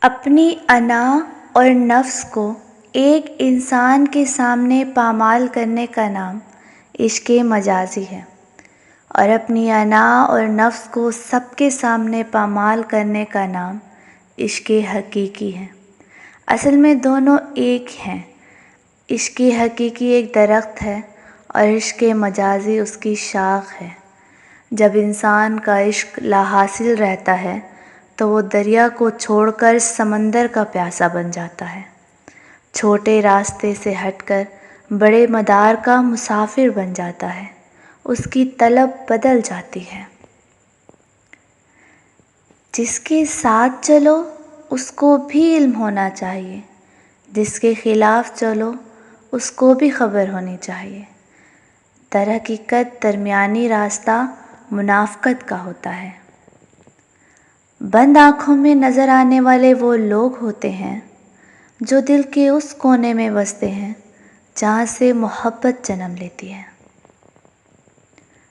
اپنی انا اور نفس کو ایک انسان کے سامنے پامال کرنے کا نام عشق مجازی ہے، اور اپنی انا اور نفس کو سب کے سامنے پامال کرنے کا نام عشق حقیقی ہے۔ اصل میں دونوں ایک ہیں۔ عشق حقیقی ایک درخت ہے اور عشق مجازی اس کی شاخ ہے۔ جب انسان کا عشق لا حاصل رہتا ہے تو وہ دریا کو چھوڑ کر سمندر کا پیاسا بن جاتا ہے، چھوٹے راستے سے ہٹ کر بڑے مدار کا مسافر بن جاتا ہے، اس کی طلب بدل جاتی ہے۔ جس کے ساتھ چلو اس کو بھی علم ہونا چاہیے، جس کے خلاف چلو اس کو بھی خبر ہونی چاہیے۔ در حقیقت درمیانی راستہ منافقت کا ہوتا ہے۔ بند آنکھوں میں نظر آنے والے وہ لوگ ہوتے ہیں جو دل کے اس کونے میں بستے ہیں جہاں سے محبت جنم لیتی ہے۔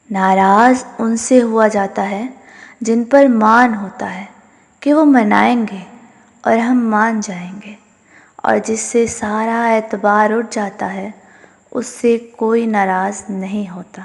ناراض ان سے ہوا جاتا ہے جن پر مان ہوتا ہے کہ وہ منائیں گے اور ہم مان جائیں گے، اور جس سے سارا اعتبار اٹھ جاتا ہے اس سے کوئی ناراض نہیں ہوتا۔